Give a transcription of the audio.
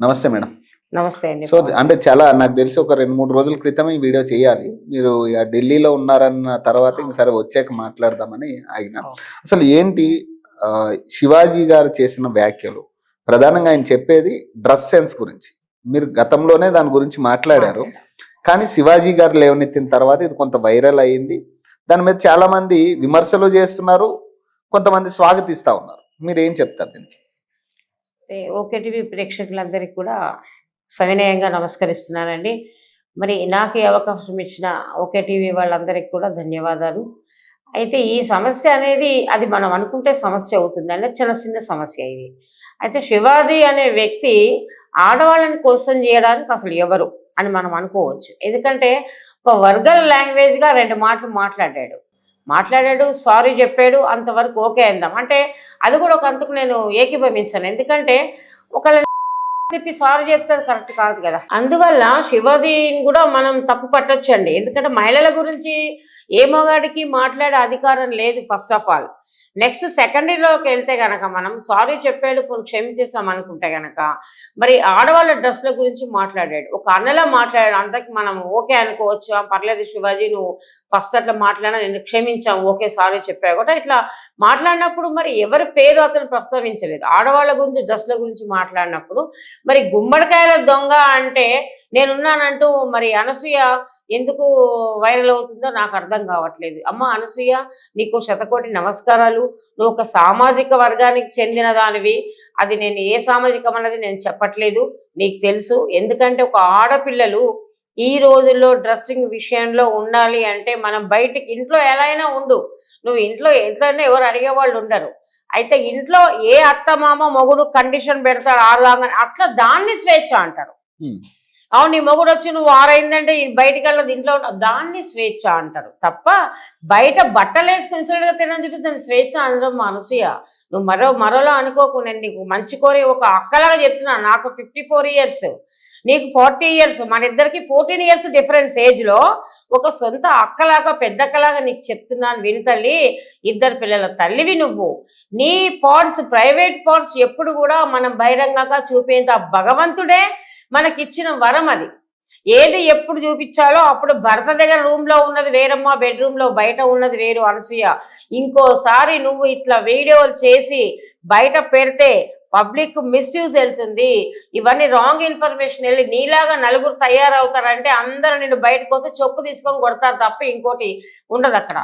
నమస్తే మేడం. నమస్తే అండి. సో అంటే చాలా నాకు తెలిసి ఒక 2-3 రోజుల క్రితం ఈ వీడియో చేయాలి. మీరు ఇక ఢిల్లీలో ఉన్నారన్న తర్వాత ఇంక సరే వచ్చాక మాట్లాడదామని ఆగిన. అసలు ఏంటి శివాజీ గారు చేసిన వ్యాఖ్యలు? ప్రధానంగా ఆయన చెప్పేది డ్రెస్ సెన్స్ గురించి. మీరు గతంలోనే దాని గురించి మాట్లాడారు. కానీ శివాజీ గారు లేవనెత్తిన తర్వాత ఇది కొంత వైరల్ అయ్యింది. దాని మీద చాలా మంది విమర్శలు చేస్తున్నారు, కొంతమంది స్వాగతిస్తా ఉన్నారు. మీరు ఏం చెప్తారు దీనికి? ఓకే టీవీ ప్రేక్షకులందరికీ కూడా సవినయంగా నమస్కరిస్తున్నానండి. మరి నాకు ఈ అవకాశం ఇచ్చిన ఓకే టీవీ వాళ్ళందరికీ కూడా ధన్యవాదాలు. అయితే ఈ సమస్య అనేది అది మనం అనుకుంటే సమస్య అవుతుంది అంటే చాలా చిన్న సమస్య ఇది. అయితే శివాజీ అనే వ్యక్తి ఆడవాళ్ళని కోసం చేయడానికి అసలు ఎవరు అని మనం అనుకోవచ్చు. ఎందుకంటే ఒక వర్గల్ లాంగ్వేజ్గా 2 మాటలు మాట్లాడాడు, సారీ చెప్పాడు, అంతవరకు ఓకే అందాం. అంటే అది కూడా ఒక అంతకు నేను ఏకీభవించాను. ఎందుకంటే ఒకళ్ళ చెప్పి సారీ చెప్తే కరెక్ట్ కాదు కదా. అందువల్ల శివాజీని కూడా మనం తప్పు పట్టొచ్చండి. ఎందుకంటే మహిళల గురించి ఏ మగాడికి మాట్లాడే అధికారం లేదు ఫస్ట్ ఆఫ్ ఆల్. నెక్స్ట్ సెకండరీలోకి వెళ్తే కనుక మనం సారీ చెప్పాడు, కొన్ని క్షమించేసాం అనుకుంటే కనుక మరి ఆడవాళ్ళ డ్రెస్ల గురించి మాట్లాడాడు, ఒక అన్నలా మాట్లాడాడు. అంతకి మనం ఓకే అనుకోవచ్చు, పర్లేదు శివాజీ నువ్వు ఫస్ట్ అట్లా మాట్లాడినా నేను క్షమించాం, ఓకే సారీ చెప్పావు కూడా. ఇట్లా మాట్లాడినప్పుడు మరి ఎవరి పేరు అతను ప్రస్తావించలేదు. ఆడవాళ్ళ గురించి డ్రెస్ల గురించి మాట్లాడినప్పుడు మరి గుమ్మడికాయల దొంగ అంటే నేనున్నానంటూ మరి అనసూయ ఎందుకు వైరల్ అవుతుందో నాకు అర్థం కావట్లేదు. అమ్మ అనసూయ, నీకు శతకోటి నమస్కారాలు. నువ్వు ఒక సామాజిక వర్గానికి చెందిన దానివి. అది నేను ఏ సామాజికం అన్నది నేను చెప్పట్లేదు, నీకు తెలుసు. ఎందుకంటే ఒక ఆడపిల్లలు ఈ రోజుల్లో డ్రెస్సింగ్ విషయంలో ఉండాలి అంటే మనం బయటికి ఇంట్లో ఎలా అయినా ఉండు, నువ్వు ఇంట్లో ఎట్లయినా ఎవరు అడిగేవాళ్ళు ఉండరు. అయితే ఇంట్లో ఏ అత్తమామ మొగుడు కండిషన్ పెడతాడు ఆడదామని, అట్లా దాన్ని స్వేచ్ఛ అంటారు. అవును, నీ మొగుడు వచ్చి నువ్వు 6 అయిందంటే బయటికి వెళ్ళదు, ఇంట్లో దాన్ని స్వేచ్ఛ అంటారు తప్ప బయట బట్టలు వేసుకుని తినని చూపిస్తే దాన్ని స్వేచ్ఛ అనడం అనసూయ. నువ్వు మరోలా అనుకోకు. నేను నీకు మంచి కోరి ఒక అక్కలాగా చెప్తున్నా. నాకు 54 ఇయర్స్, నీకు 40 ఇయర్స్, మన ఇద్దరికి 14 ఇయర్స్ డిఫరెన్స్ ఏజ్లో ఒక సొంత అక్కలాగా పెద్దక్కలాగా నీకు చెప్తున్నాను విని తల్లి. 2 పిల్లల తల్లివి నువ్వు. నీ పార్ట్స్, ప్రైవేట్ పార్ట్స్ ఎప్పుడు కూడా మనం బహిరంగంగా చూపేంత భగవంతుడే మనకిచ్చిన వరం అది. ఏది ఎప్పుడు చూపించాలో అప్పుడు భర్త దగ్గర రూమ్లో ఉన్నది వేరమ్మా, బెడ్రూమ్లో బయట ఉన్నది వేరు అనసూయ. ఇంకోసారి నువ్వు ఇట్లా వీడియోలు చేసి బయట పెడితే పబ్లిక్ మిస్యూజ్ వెళ్తుంది. ఇవన్నీ రాంగ్ ఇన్ఫర్మేషన్ వెళ్ళి నీలాగా నలుగురు తయారవుతారంటే అందరూ నిన్ను బయటకు వస్తే చొక్కు తీసుకొని కొడతారు తప్ప ఇంకోటి ఉండదు అక్కడ.